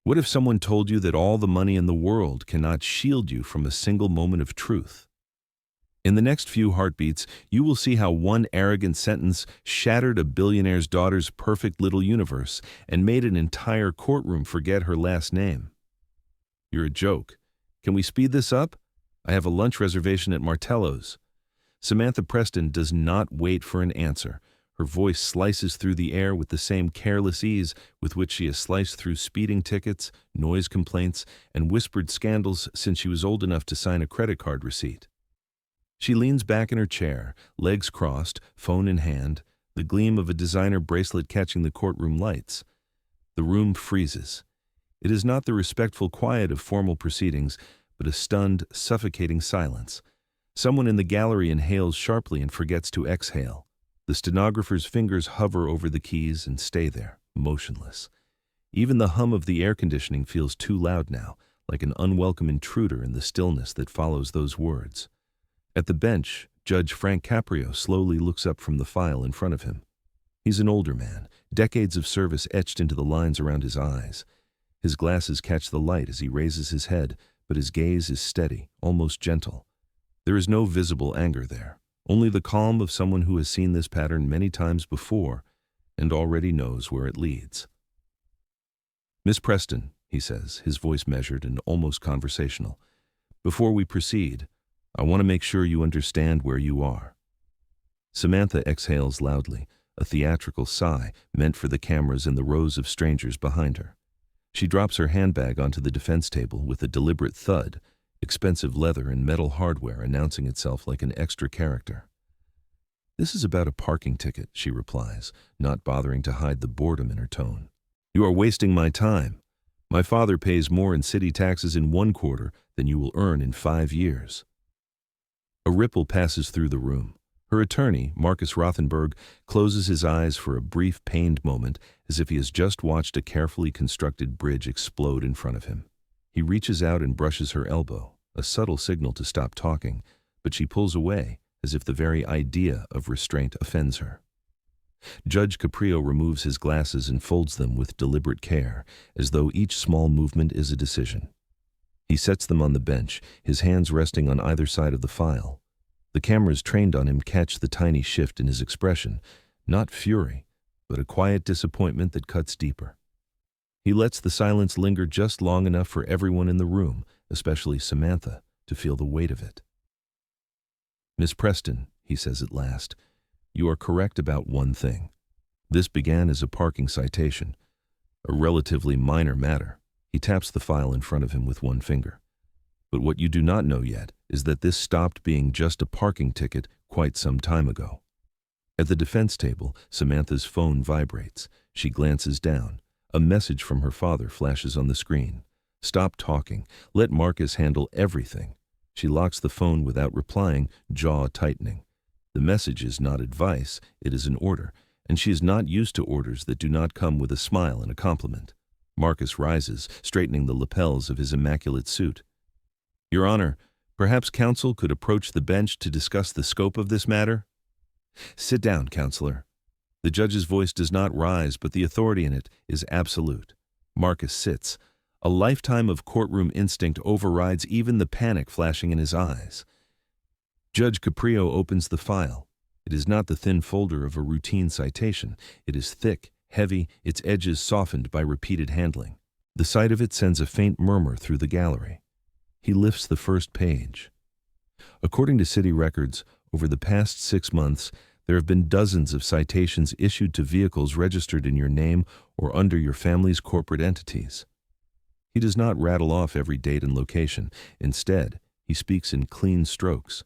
What if someone told you that all the money in the world cannot shield you from a single moment of truth? In the next few heartbeats, you will see how one arrogant sentence shattered a billionaire's daughter's perfect little universe and made an entire courtroom forget her last name. You're a joke. Can we speed this up? I have a lunch reservation at Martello's. Samantha Preston does not wait for an answer. Her voice slices through the air with the same careless ease with which she has sliced through speeding tickets, noise complaints, and whispered scandals since she was old enough to sign a credit card receipt. She leans back in her chair, legs crossed, phone in hand, the gleam of a designer bracelet catching the courtroom lights. The room freezes. It is not the respectful quiet of formal proceedings, but a stunned, suffocating silence. Someone in the gallery inhales sharply and forgets to exhale. The stenographer's fingers hover over the keys and stay there, motionless. Even the hum of the air conditioning feels too loud now, like an unwelcome intruder in the stillness that follows those words. At the bench, Judge Frank Caprio slowly looks up from the file in front of him. He's an older man, decades of service etched into the lines around his eyes. His glasses catch the light as he raises his head, but his gaze is steady, almost gentle. There is no visible anger there, only the calm of someone who has seen this pattern many times before and already knows where it leads. "Miss Preston," he says, his voice measured and almost conversational, "before we proceed, I want to make sure you understand where you are." Samantha exhales loudly, a theatrical sigh meant for the cameras and the rows of strangers behind her. She drops her handbag onto the defense table with a deliberate thud, expensive leather and metal hardware announcing itself like an extra character. "This is about a parking ticket," she replies, not bothering to hide the boredom in her tone. "You are wasting my time. My father pays more in city taxes in 1 quarter than you will earn in 5 years. A ripple passes through the room. Her attorney, Marcus Rothenberg, closes his eyes for a brief, pained moment, as if he has just watched a carefully constructed bridge explode in front of him. He reaches out and brushes her elbow, a subtle signal to stop talking, but she pulls away, as if the very idea of restraint offends her. Judge Caprio removes his glasses and folds them with deliberate care, as though each small movement is a decision. He sets them on the bench, his hands resting on either side of the file. The cameras trained on him catch the tiny shift in his expression, not fury, but a quiet disappointment that cuts deeper. He lets the silence linger just long enough for everyone in the room, especially Samantha, to feel the weight of it. "Miss Preston," he says at last, "you are correct about one thing. This began as a parking citation, a relatively minor matter." He taps the file in front of him with one finger. "But what you do not know yet is that this stopped being just a parking ticket quite some time ago." At the defense table, Samantha's phone vibrates. She glances down. A message from her father flashes on the screen. "Stop talking. Let Marcus handle everything." She locks the phone without replying, jaw tightening. The message is not advice, it is an order, and she is not used to orders that do not come with a smile and a compliment. Marcus rises, straightening the lapels of his immaculate suit. "Your Honor, perhaps counsel could approach the bench to discuss the scope of this matter?" "Sit down, counselor." The judge's voice does not rise, but the authority in it is absolute. Marcus sits. A lifetime of courtroom instinct overrides even the panic flashing in his eyes. Judge Caprio opens the file. It is not the thin folder of a routine citation. It is thick, heavy, its edges softened by repeated handling. The sight of it sends a faint murmur through the gallery. He lifts the first page. According to city records, over the past 6 months, there have been dozens of citations issued to vehicles registered in your name or under your family's corporate entities. He does not rattle off every date and location. Instead, he speaks in clean strokes.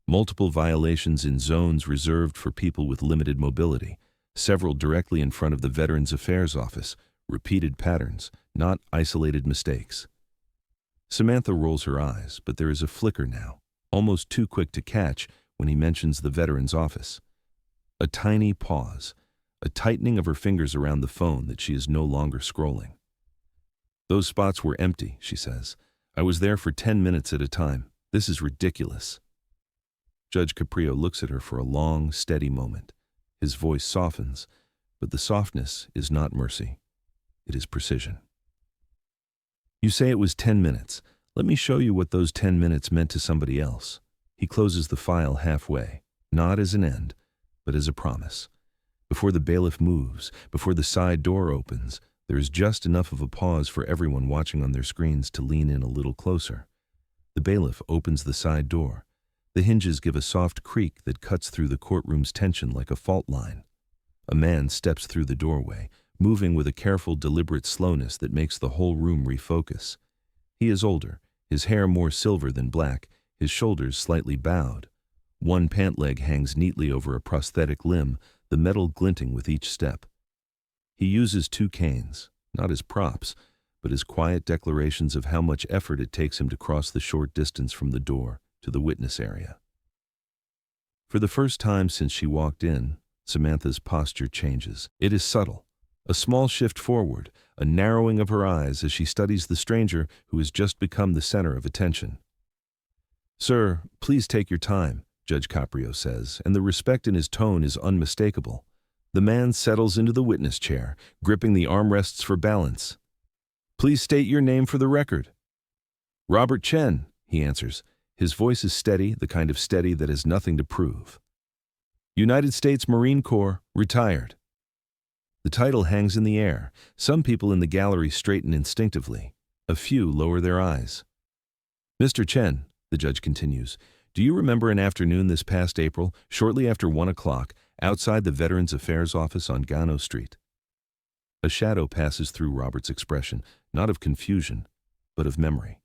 Multiple violations in zones reserved for people with limited mobility, several directly in front of the Veterans Affairs Office, repeated patterns, not isolated mistakes. Samantha rolls her eyes, but there is a flicker now, almost too quick to catch when he mentions the Veterans Office. A tiny pause, a tightening of her fingers around the phone that she is no longer scrolling. "Those spots were empty," she says. "I was there for 10 minutes at a time. This is ridiculous." Judge Caprio looks at her for a long, steady moment. His voice softens, but the softness is not mercy. It is precision. You say it was 10 minutes. Let me show you what those 10 minutes meant to somebody else. He closes the file halfway, not as an end, but as a promise. Before the bailiff moves, before the side door opens, there is just enough of a pause for everyone watching on their screens to lean in a little closer. The bailiff opens the side door. The hinges give a soft creak that cuts through the courtroom's tension like a fault line. A man steps through the doorway, moving with a careful, deliberate slowness that makes the whole room refocus. He is older, his hair more silver than black, his shoulders slightly bowed. One pant leg hangs neatly over a prosthetic limb, the metal glinting with each step. He uses 2 canes, not as props, but as quiet declarations of how much effort it takes him to cross the short distance from the door to the witness area. For the first time since she walked in, Samantha's posture changes. It is subtle. A small shift forward, a narrowing of her eyes as she studies the stranger who has just become the center of attention. "Sir, please take your time," Judge Caprio says, and the respect in his tone is unmistakable. The man settles into the witness chair, gripping the armrests for balance. "Please state your name for the record." "Robert Chen," he answers. His voice is steady, the kind of steady that has nothing to prove. "United States Marine Corps, retired." The title hangs in the air. Some people in the gallery straighten instinctively. A few lower their eyes. "Mr. Chen," the judge continues, "do you remember an afternoon this past April, shortly after 1 o'clock, outside the Veterans Affairs office on Gano Street?" A shadow passes through Robert's expression, not of confusion, but of memory.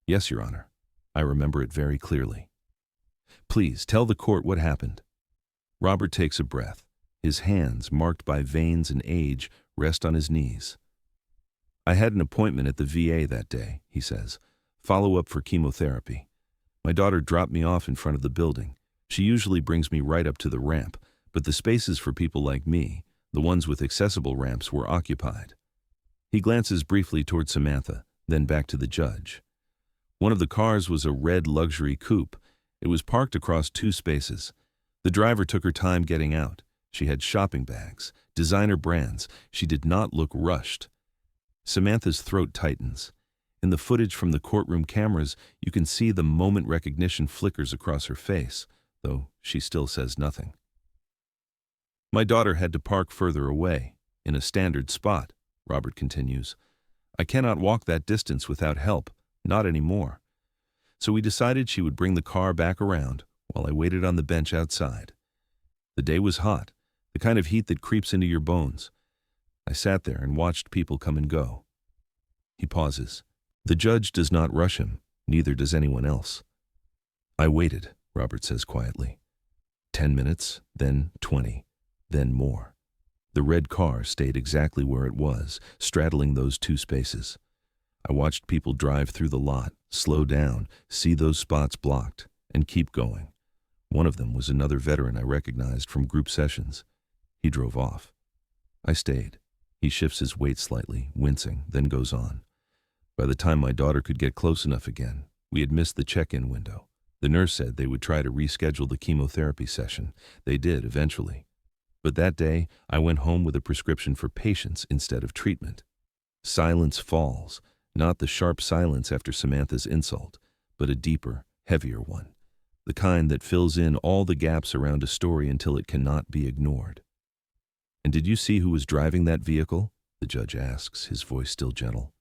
"Yes, Your Honor. I remember it very clearly." "Please, tell the court what happened." Robert takes a breath. His hands, marked by veins and age, rest on his knees. "I had an appointment at the VA that day," he says. "Follow-up for chemotherapy. My daughter dropped me off in front of the building. She usually brings me right up to the ramp, but the spaces for people like me, the ones with accessible ramps, were occupied." He glances briefly toward Samantha, then back to the judge. "One of the cars was a red luxury coupe. It was parked across 2 spaces. The driver took her time getting out. She had shopping bags, designer brands. She did not look rushed." Samantha's throat tightens. In the footage from the courtroom cameras, you can see the moment recognition flickers across her face, though she still says nothing. "My daughter had to park further away, in a standard spot," Robert continues. "I cannot walk that distance without help, not anymore. So we decided she would bring the car back around while I waited on the bench outside. The day was hot, the kind of heat that creeps into your bones. I sat there and watched people come and go." He pauses. The judge does not rush him, neither does anyone else. "I waited," Robert says quietly. 10 minutes, then 20, then more. The red car stayed exactly where it was, straddling those 2 spaces. I watched people drive through the lot, slow down, see those spots blocked, and keep going. One of them was another veteran I recognized from group sessions. He drove off. I stayed. He shifts his weight slightly, wincing, then goes on. By the time my daughter could get close enough again, we had missed the check-in window. The nurse said they would try to reschedule the chemotherapy session. They did, eventually. But that day, I went home with a prescription for patience instead of treatment. Silence falls, not the sharp silence after Samantha's insult, but a deeper, heavier one. The kind that fills in all the gaps around a story until it cannot be ignored. "And did you see who was driving that vehicle?" the judge asks, his voice still gentle.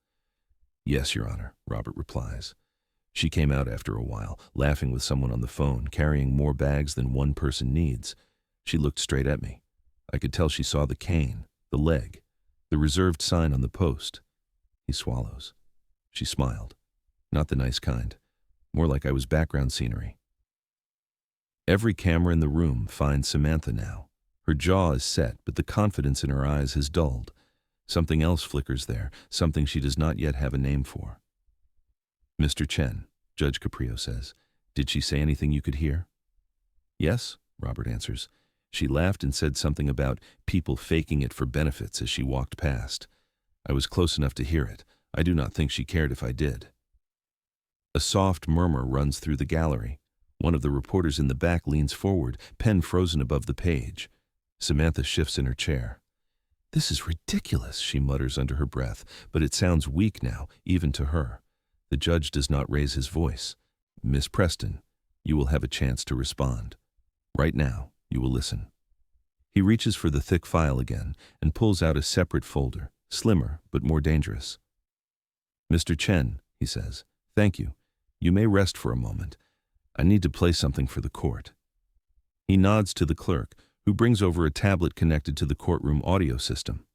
"Yes, Your Honor," Robert replies. "She came out after a while, laughing with someone on the phone, carrying more bags than one person needs. She looked straight at me. I could tell she saw the cane, the leg, the reserved sign on the post." He swallows. She smiled. Not the nice kind. More like I was background scenery. Every camera in the room finds Samantha now. Her jaw is set, but the confidence in her eyes has dulled. Something else flickers there, something she does not yet have a name for. "Mr. Chen," Judge Caprio says, "did she say anything you could hear?" "Yes," Robert answers. "She laughed and said something about people faking it for benefits as she walked past. I was close enough to hear it. I do not think she cared if I did." A soft murmur runs through the gallery. One of the reporters in the back leans forward, pen frozen above the page. Samantha shifts in her chair. "This is ridiculous," she mutters under her breath, but it sounds weak now, even to her. The judge does not raise his voice. "Miss Preston, you will have a chance to respond. Right now, you will listen." He reaches for the thick file again and pulls out a separate folder, slimmer but more dangerous. "Mr. Chen," he says, "thank you. You may rest for a moment. I need to play something for the court." He nods to the clerk, who brings over a tablet connected to the courtroom audio system.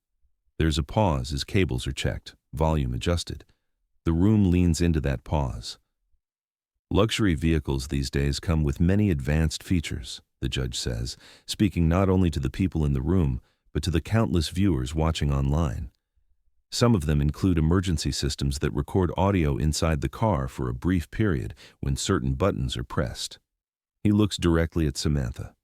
There's a pause as cables are checked, volume adjusted. The room leans into that pause. "Luxury vehicles these days come with many advanced features," the judge says, speaking not only to the people in the room, but to the countless viewers watching online. Some of them include emergency systems that record audio inside the car for a brief period when certain buttons are pressed. He looks directly at Samantha.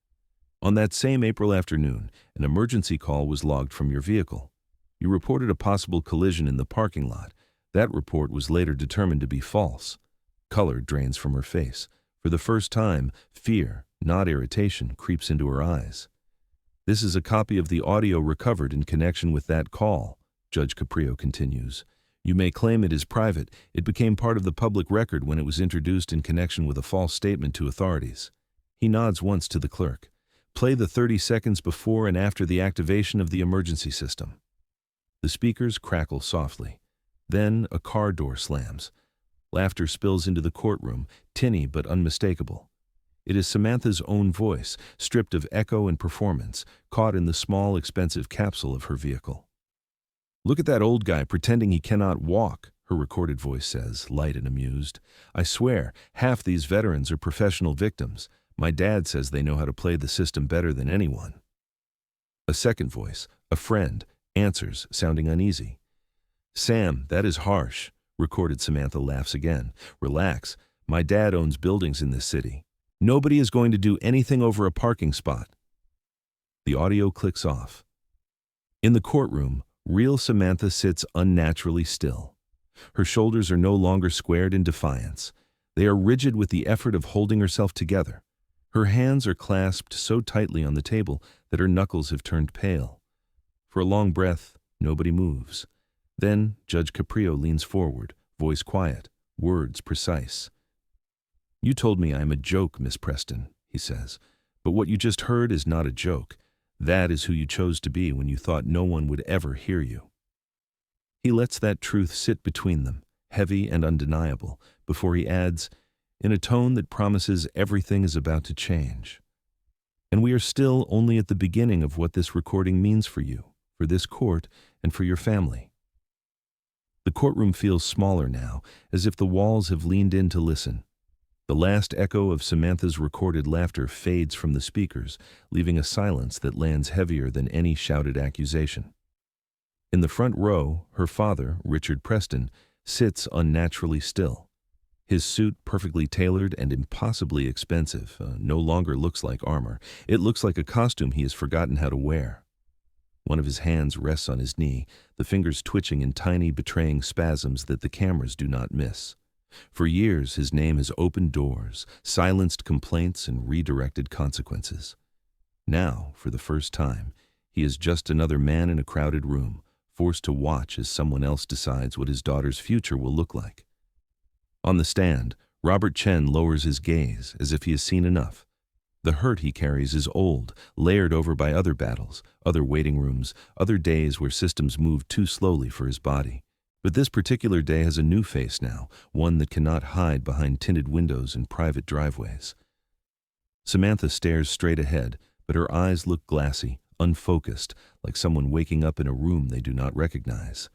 "On that same April afternoon, an emergency call was logged from your vehicle. You reported a possible collision in the parking lot. That report was later determined to be false." Color drains from her face. For the first time, fear, not irritation, creeps into her eyes. "This is a copy of the audio recovered in connection with that call," Judge Caprio continues. "You may claim it is private. It became part of the public record when it was introduced in connection with a false statement to authorities." He nods once to the clerk. "Play the 30 seconds before and after the activation of the emergency system." The speakers crackle softly. Then a car door slams. Laughter spills into the courtroom, tinny but unmistakable. It is Samantha's own voice, stripped of echo and performance, caught in the small, expensive capsule of her vehicle. "Look at that old guy pretending he cannot walk," her recorded voice says, light and amused. "I swear, half these veterans are professional victims. My dad says they know how to play the system better than anyone." A second voice, a friend, answers, sounding uneasy. "Sam, that is harsh." Recorded Samantha laughs again. "Relax. My dad owns buildings in this city. Nobody is going to do anything over a parking spot." The audio clicks off. In the courtroom, real Samantha sits unnaturally still. Her shoulders are no longer squared in defiance. They are rigid with the effort of holding herself together. Her hands are clasped so tightly on the table that her knuckles have turned pale. For a long breath, nobody moves. Then Judge Caprio leans forward, voice quiet, words precise. "You told me I am a joke, Miss Preston," he says. "But what you just heard is not a joke. That is who you chose to be when you thought no one would ever hear you." He lets that truth sit between them, heavy and undeniable, before he adds, in a tone that promises everything is about to change. "And we are still only at the beginning of what this recording means for you, for this court, and for your family." The courtroom feels smaller now, as if the walls have leaned in to listen. The last echo of Samantha's recorded laughter fades from the speakers, leaving a silence that lands heavier than any shouted accusation. In the front row, her father, Richard Preston, sits unnaturally still. His suit, perfectly tailored and impossibly expensive, no longer looks like armor. It looks like a costume he has forgotten how to wear. One of his hands rests on his knee, the fingers twitching in tiny, betraying spasms that the cameras do not miss. For years, his name has opened doors, silenced complaints, and redirected consequences. Now, for the first time, he is just another man in a crowded room, forced to watch as someone else decides what his daughter's future will look like. On the stand, Robert Chen lowers his gaze as if he has seen enough. The hurt he carries is old, layered over by other battles, other waiting rooms, other days where systems moved too slowly for his body. But this particular day has a new face now, one that cannot hide behind tinted windows and private driveways. Samantha stares straight ahead, but her eyes look glassy, unfocused, like someone waking up in a room they do not recognize.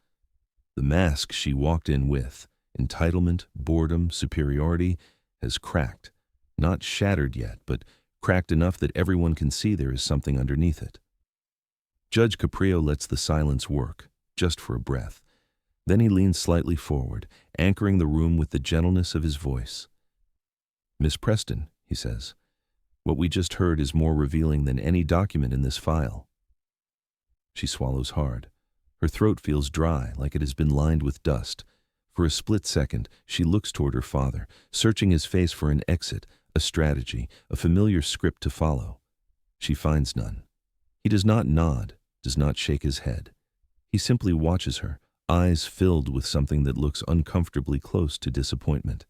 The mask she walked in with, entitlement, boredom, superiority, has cracked. Not shattered yet, but cracked enough that everyone can see there is something underneath it. Judge Caprio lets the silence work, just for a breath. Then he leans slightly forward, anchoring the room with the gentleness of his voice. "Miss Preston," he says, "what we just heard is more revealing than any document in this file." She swallows hard. Her throat feels dry, like it has been lined with dust. For a split second, she looks toward her father, searching his face for an exit, a strategy, a familiar script to follow. She finds none. He does not nod, does not shake his head. He simply watches her, eyes filled with something that looks uncomfortably close to disappointment.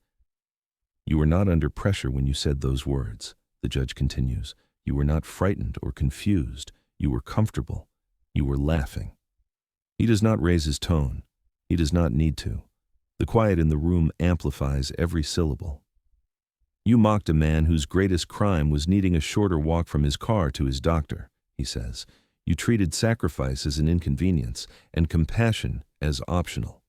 "You were not under pressure when you said those words," the judge continues. "You were not frightened or confused. You were comfortable. You were laughing." He does not raise his tone. He does not need to. The quiet in the room amplifies every syllable. "You mocked a man whose greatest crime was needing a shorter walk from his car to his doctor," he says. "You treated sacrifice as an inconvenience and compassion as optional."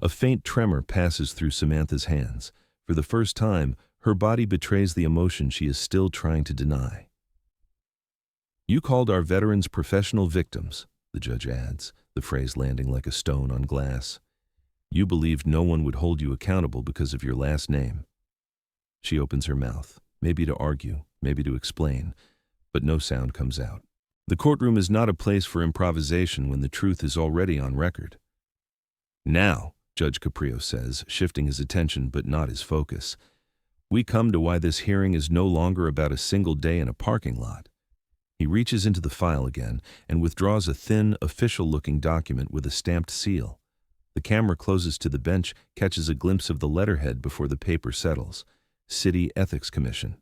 A faint tremor passes through Samantha's hands. For the first time, her body betrays the emotion she is still trying to deny. "You called our veterans professional victims," the judge adds, the phrase landing like a stone on glass. "You believed no one would hold you accountable because of your last name." She opens her mouth, maybe to argue, maybe to explain, but no sound comes out. The courtroom is not a place for improvisation when the truth is already on record. "Now," Judge Caprio says, shifting his attention but not his focus, "we come to why this hearing is no longer about a single day in a parking lot." He reaches into the file again and withdraws a thin, official-looking document with a stamped seal. The camera closes to the bench, catches a glimpse of the letterhead before the paper settles. City Ethics Commission.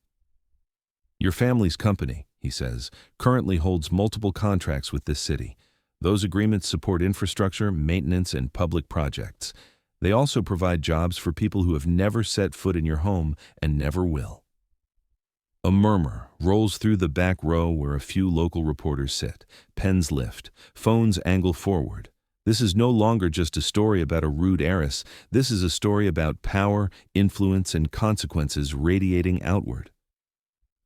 "Your family's company," he says, "currently holds multiple contracts with this city. Those agreements support infrastructure, maintenance, and public projects. They also provide jobs for people who have never set foot in your home and never will." A murmur rolls through the back row where a few local reporters sit. Pens lift, phones angle forward. This is no longer just a story about a rude heiress. This is a story about power, influence, and consequences radiating outward.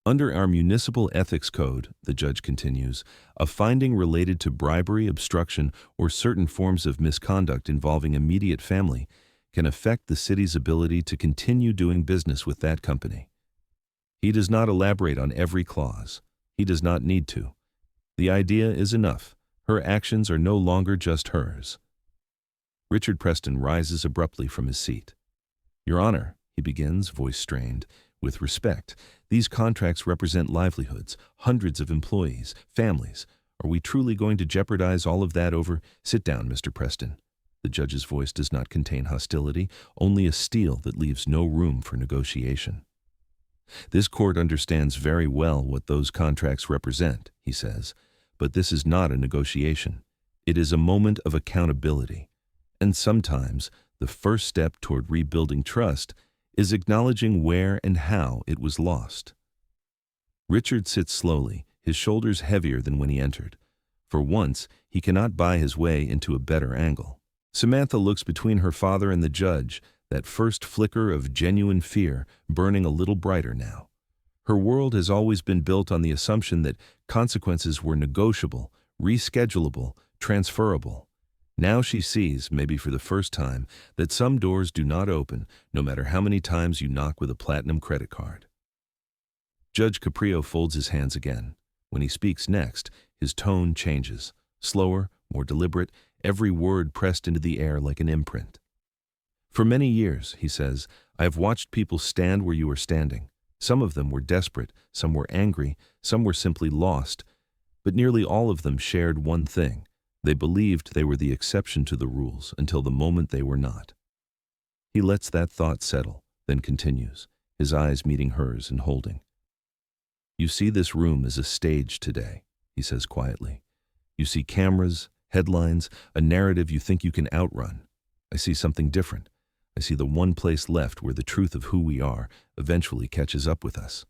"Under our municipal ethics code," the judge continues, "a finding related to bribery, obstruction, or certain forms of misconduct involving immediate family can affect the city's ability to continue doing business with that company." He does not elaborate on every clause. He does not need to. The idea is enough. Her actions are no longer just hers. Richard Preston rises abruptly from his seat. "Your Honor," he begins, voice strained, "with respect, these contracts represent livelihoods, hundreds of employees, families. Are we truly going to jeopardize all of that over—" "Sit down, Mr. Preston." The judge's voice does not contain hostility, only a steel that leaves no room for negotiation. "This court understands very well what those contracts represent," he says, "but this is not a negotiation. It is a moment of accountability. And sometimes the first step toward rebuilding trust is acknowledging where and how it was lost." Richard sits slowly, his shoulders heavier than when he entered. For once, he cannot buy his way into a better angle. Samantha looks between her father and the judge, that first flicker of genuine fear burning a little brighter now. Her world has always been built on the assumption that consequences were negotiable, reschedulable, transferable. Now she sees, maybe for the first time, that some doors do not open, no matter how many times you knock with a platinum credit card. Judge Caprio folds his hands again. When he speaks next, his tone changes. Slower, more deliberate, every word pressed into the air like an imprint. "For many years," he says, "I have watched people stand where you are standing. Some of them were desperate, some were angry, some were simply lost, but nearly all of them shared one thing. They believed they were the exception to the rules until the moment they were not." He lets that thought settle, then continues, his eyes meeting hers and holding. "You see this room as a stage today," he says quietly. "You see cameras, headlines, a narrative you think you can outrun. I see something different. I see the one place left where the truth of who we are eventually catches up with us."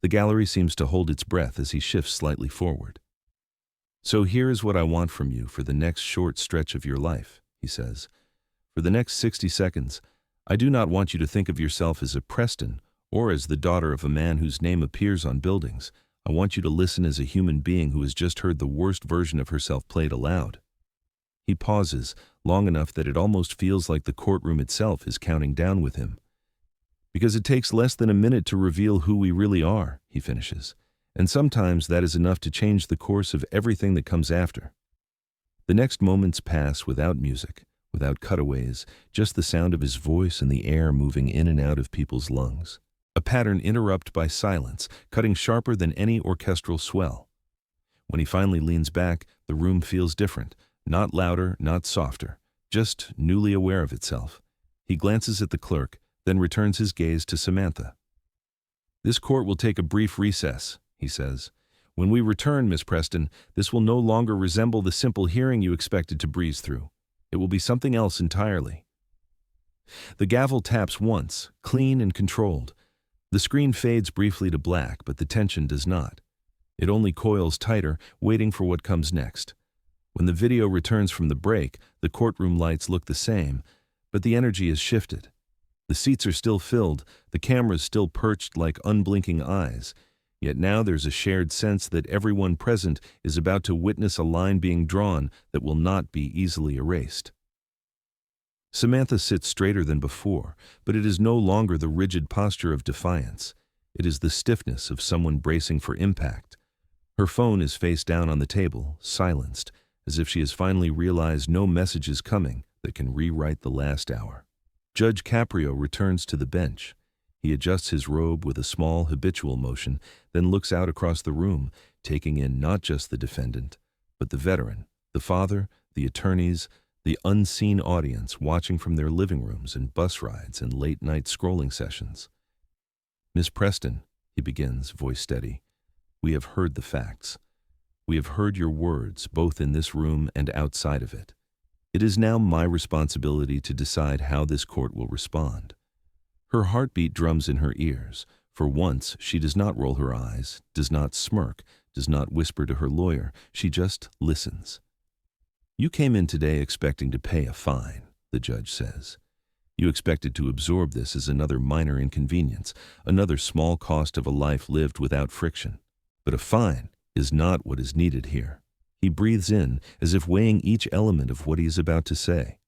The gallery seems to hold its breath as he shifts slightly forward. "So here is what I want from you for the next short stretch of your life," he says. "For the next 60 seconds, I do not want you to think of yourself as a Preston or as the daughter of a man whose name appears on buildings. I want you to listen as a human being who has just heard the worst version of herself played aloud." He pauses, long enough that it almost feels like the courtroom itself is counting down with him. "Because it takes less than a minute to reveal who we really are," he finishes. "And sometimes that is enough to change the course of everything that comes after." The next moments pass without music, without cutaways, just the sound of his voice and the air moving in and out of people's lungs. A pattern interrupted by silence, cutting sharper than any orchestral swell. When he finally leans back, the room feels different. Not louder, not softer, just newly aware of itself. He glances at the clerk, then returns his gaze to Samantha. "This court will take a brief recess," he says. "When we return, Miss Preston, this will no longer resemble the simple hearing you expected to breeze through. It will be something else entirely." The gavel taps once, clean and controlled. The screen fades briefly to black, but the tension does not. It only coils tighter, waiting for what comes next. When the video returns from the break, the courtroom lights look the same, but the energy is shifted. The seats are still filled, the cameras still perched like unblinking eyes, yet now there's a shared sense that everyone present is about to witness a line being drawn that will not be easily erased. Samantha sits straighter than before, but it is no longer the rigid posture of defiance. It is the stiffness of someone bracing for impact. Her phone is face down on the table, silenced, as if she has finally realized no message is coming that can rewrite the last hour. Judge Caprio returns to the bench. He adjusts his robe with a small, habitual motion, then looks out across the room, taking in not just the defendant, but the veteran, the father, the attorneys, the unseen audience watching from their living rooms and bus rides and late-night scrolling sessions. "Miss Preston," he begins, voice steady, "we have heard the facts. We have heard your words, both in this room and outside of it. It is now my responsibility to decide how this court will respond." Her heartbeat drums in her ears. For once, she does not roll her eyes, does not smirk, does not whisper to her lawyer. She just listens. "You came in today expecting to pay a fine," the judge says. "You expected to absorb this as another minor inconvenience, another small cost of a life lived without friction. But a fine is not what is needed here." He breathes in, as if weighing each element of what he is about to say.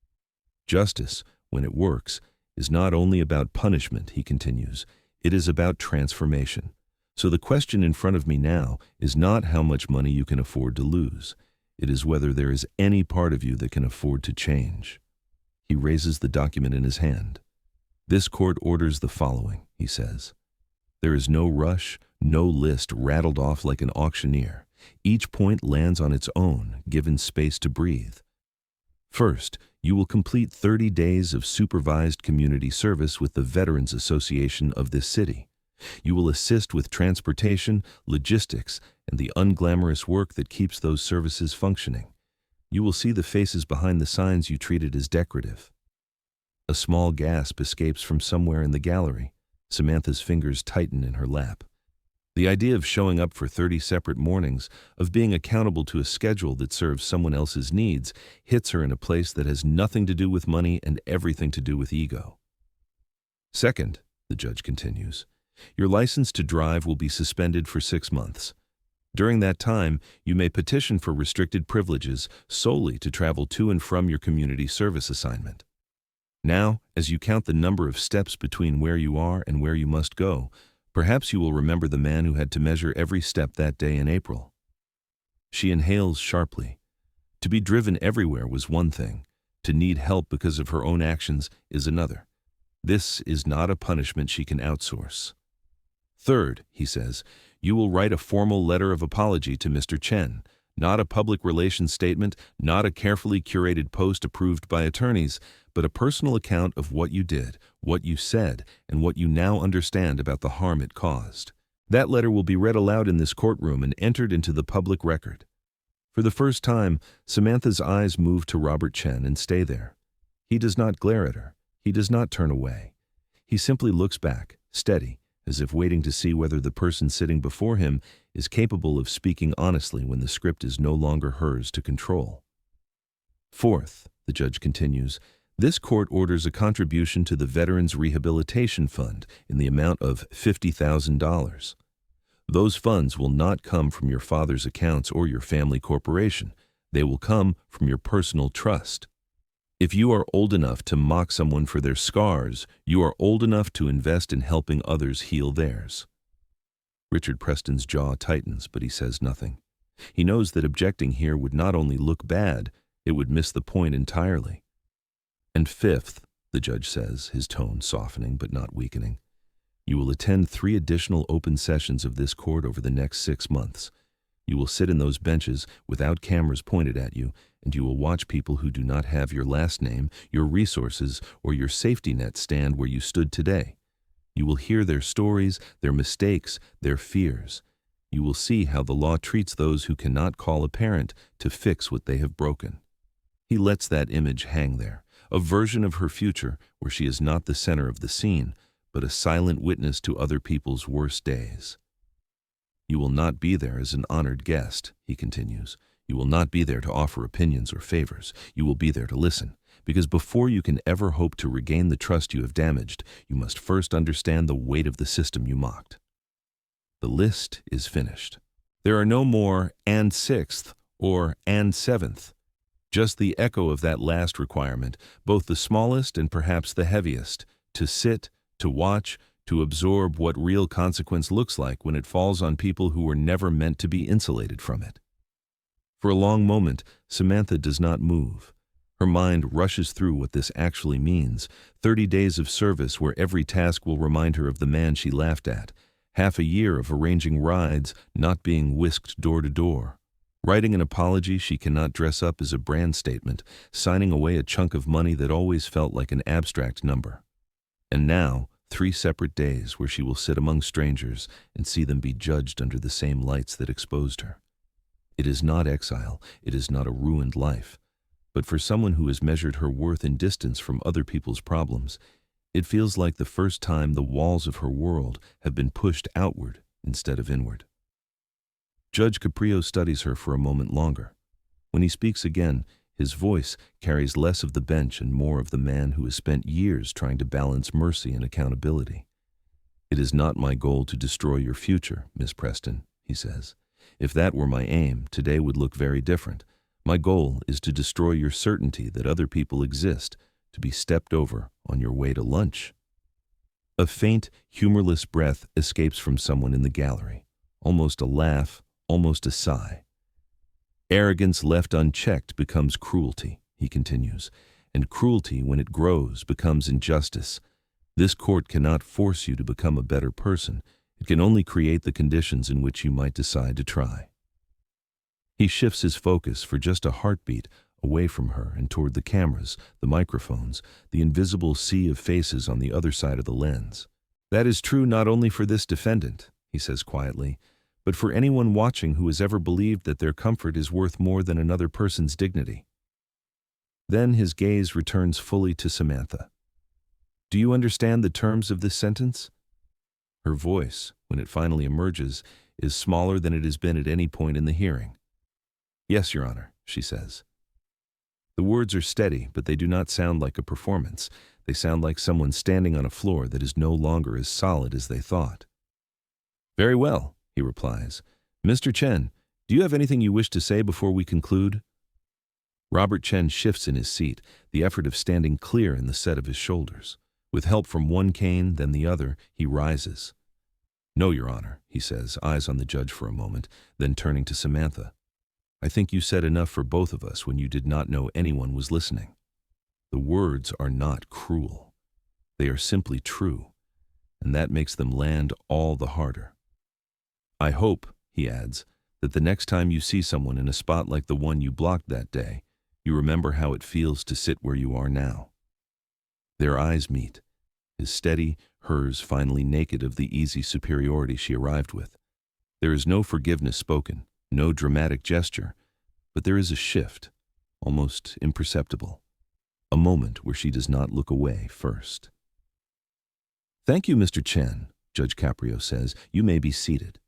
"Justice, when it works, is not only about punishment," he continues. "It is about transformation. So the question in front of me now is not how much money you can afford to lose. It is whether there is any part of you that can afford to change." He raises the document in his hand. "This court orders the following," he says. There is no rush, no list rattled off like an auctioneer. Each point lands on its own, given space to breathe. First, you will complete 30 days of supervised community service with the Veterans Association of this city. You will assist with transportation, logistics, and the unglamorous work that keeps those services functioning. You will see the faces behind the signs you treated as decorative. A small gasp escapes from somewhere in the gallery. Samantha's fingers tighten in her lap. The idea of showing up for 30 separate mornings, of being accountable to a schedule that serves someone else's needs, hits her in a place that has nothing to do with money and everything to do with ego. Second, the judge continues, your license to drive will be suspended for 6 months. During that time, you may petition for restricted privileges solely to travel to and from your community service assignment. Now, as you count the number of steps between where you are and where you must go, perhaps you will remember the man who had to measure every step that day in April. She inhales sharply. To be driven everywhere was one thing. To need help because of her own actions is another. This is not a punishment she can outsource. Third, he says, you will write a formal letter of apology to Mr. Chen, not a public relations statement, not a carefully curated post approved by attorneys, but a personal account of what you did, what you said, and what you now understand about the harm it caused. That letter will be read aloud in this courtroom and entered into the public record. For the first time, Samantha's eyes move to Robert Chen and stay there. He does not glare at her. He does not turn away. He simply looks back, steady, as if waiting to see whether the person sitting before him is capable of speaking honestly when the script is no longer hers to control. Fourth, the judge continues, this court orders a contribution to the Veterans Rehabilitation Fund in the amount of $50,000. Those funds will not come from your father's accounts or your family corporation. They will come from your personal trust. If you are old enough to mock someone for their scars, you are old enough to invest in helping others heal theirs. Richard Preston's jaw tightens, but he says nothing. He knows that objecting here would not only look bad, it would miss the point entirely. And fifth, the judge says, his tone softening but not weakening, you will attend 3 additional open sessions of this court over the next 6 months. You will sit in those benches without cameras pointed at you, and you will watch people who do not have your last name, your resources, or your safety net stand where you stood today. You will hear their stories, their mistakes, their fears. You will see how the law treats those who cannot call a parent to fix what they have broken. He lets that image hang there, a version of her future where she is not the center of the scene, but a silent witness to other people's worst days. You will not be there as an honored guest, he continues. You will not be there to offer opinions or favors. You will be there to listen, because before you can ever hope to regain the trust you have damaged, you must first understand the weight of the system you mocked. The list is finished. There are no more "and sixth" or "and seventh." Just the echo of that last requirement, both the smallest and perhaps the heaviest, to sit, to watch, to absorb what real consequence looks like when it falls on people who were never meant to be insulated from it. For a long moment, Samantha does not move. Her mind rushes through what this actually means. 30 days of service where every task will remind her of the man she laughed at. Half a year of arranging rides, not being whisked door to door. Writing an apology she cannot dress up as a brand statement. Signing away a chunk of money that always felt like an abstract number. And now, 3 separate days where she will sit among strangers and see them be judged under the same lights that exposed her. It is not exile, it is not a ruined life. But for someone who has measured her worth in distance from other people's problems, it feels like the first time the walls of her world have been pushed outward instead of inward. Judge Caprio studies her for a moment longer. When he speaks again, his voice carries less of the bench and more of the man who has spent years trying to balance mercy and accountability. "It is not my goal to destroy your future, Miss Preston," he says. "If that were my aim, today would look very different. My goal is to destroy your certainty that other people exist, to be stepped over on your way to lunch." A faint, humorless breath escapes from someone in the gallery, almost a laugh, almost a sigh. "Arrogance left unchecked becomes cruelty," he continues, "and cruelty, when it grows, becomes injustice. This court cannot force you to become a better person. It can only create the conditions in which you might decide to try." He shifts his focus for just a heartbeat away from her and toward the cameras, the microphones, the invisible sea of faces on the other side of the lens. "That is true not only for this defendant," he says quietly, "but for anyone watching who has ever believed that their comfort is worth more than another person's dignity." Then his gaze returns fully to Samantha. "Do you understand the terms of this sentence?" Her voice, when it finally emerges, is smaller than it has been at any point in the hearing. "Yes, Your Honor," she says. The words are steady, but they do not sound like a performance. They sound like someone standing on a floor that is no longer as solid as they thought. "Very well," he replies. "Mr. Chen, do you have anything you wish to say before we conclude?" Robert Chen shifts in his seat, the effort of standing clear in the set of his shoulders. With help from one cane, then the other, he rises. "No, Your Honor," he says, eyes on the judge for a moment, then turning to Samantha. "I think you said enough for both of us when you did not know anyone was listening. The words are not cruel. They are simply true, and that makes them land all the harder. I hope," he adds, "that the next time you see someone in a spot like the one you blocked that day, you remember how it feels to sit where you are now." Their eyes meet, his steady, hers finally naked of the easy superiority she arrived with. There is no forgiveness spoken, no dramatic gesture, but there is a shift, almost imperceptible, a moment where she does not look away first. "Thank you, Mr. Chen," Judge Caprio says. "You may be seated."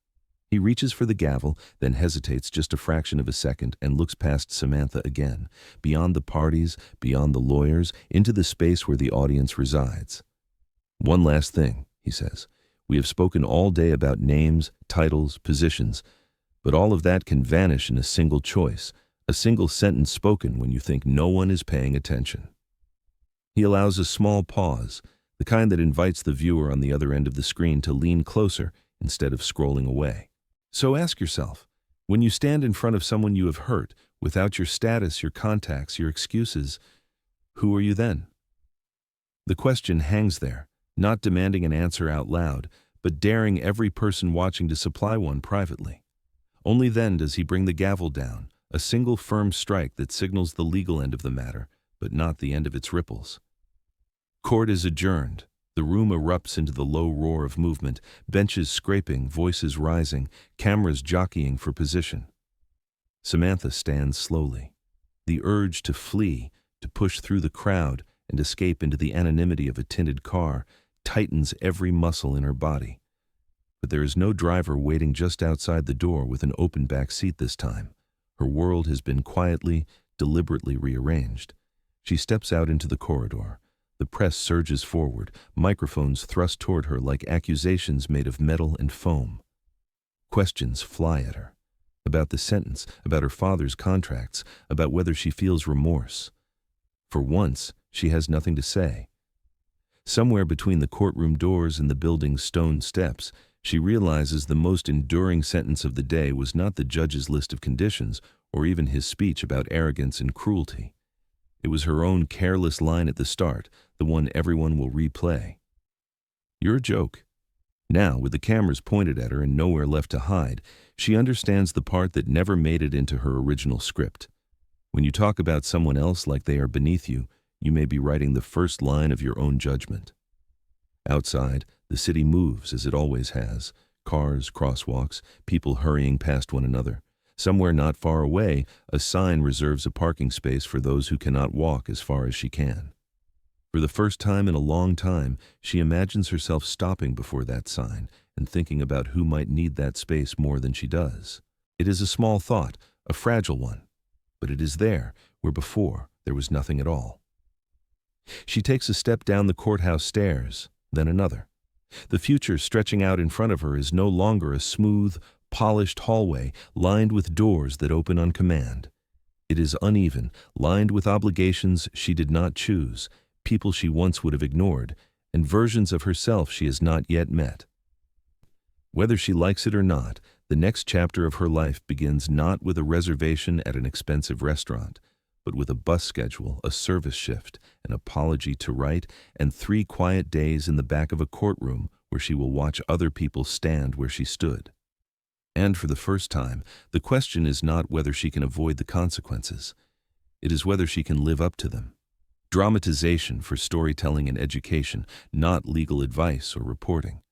He reaches for the gavel, then hesitates just a fraction of a second and looks past Samantha again, beyond the parties, beyond the lawyers, into the space where the audience resides. "One last thing," he says. "We have spoken all day about names, titles, positions, but all of that can vanish in a single choice, a single sentence spoken when you think no one is paying attention." He allows a small pause, the kind that invites the viewer on the other end of the screen to lean closer instead of scrolling away. So ask yourself, when you stand in front of someone you have hurt, without your status, your contacts, your excuses, who are you then? The question hangs there, not demanding an answer out loud, but daring every person watching to supply one privately. Only then does he bring the gavel down, a single firm strike that signals the legal end of the matter, but not the end of its ripples. Court is adjourned. The room erupts into the low roar of movement, benches scraping, voices rising, cameras jockeying for position. Samantha stands slowly. The urge to flee, to push through the crowd and escape into the anonymity of a tinted car, tightens every muscle in her body. But there is no driver waiting just outside the door with an open back seat this time. Her world has been quietly, deliberately rearranged. She steps out into the corridor. The press surges forward, microphones thrust toward her like accusations made of metal and foam. Questions fly at her. About the sentence, about her father's contracts, about whether she feels remorse. For once, she has nothing to say. Somewhere between the courtroom doors and the building's stone steps, she realizes the most enduring sentence of the day was not the judge's list of conditions or even his speech about arrogance and cruelty. It was her own careless line at the start, the one everyone will replay. "You're a joke." Now, with the cameras pointed at her and nowhere left to hide, she understands the part that never made it into her original script. When you talk about someone else like they are beneath you, you may be writing the first line of your own judgment. Outside, the city moves as it always has. Cars, crosswalks, people hurrying past one another. Somewhere not far away, a sign reserves a parking space for those who cannot walk as far as she can. For the first time in a long time, she imagines herself stopping before that sign and thinking about who might need that space more than she does. It is a small thought, a fragile one, but it is there, where before there was nothing at all. She takes a step down the courthouse stairs, then another. The future stretching out in front of her is no longer a smooth, polished hallway lined with doors that open on command. It is uneven, lined with obligations she did not choose, people she once would have ignored, and versions of herself she has not yet met. Whether she likes it or not, the next chapter of her life begins not with a reservation at an expensive restaurant, but with a bus schedule, a service shift, an apology to write, and 3 quiet days in the back of a courtroom where she will watch other people stand where she stood. And for the first time, the question is not whether she can avoid the consequences. It is whether she can live up to them. Dramatization for storytelling and education, not legal advice or reporting.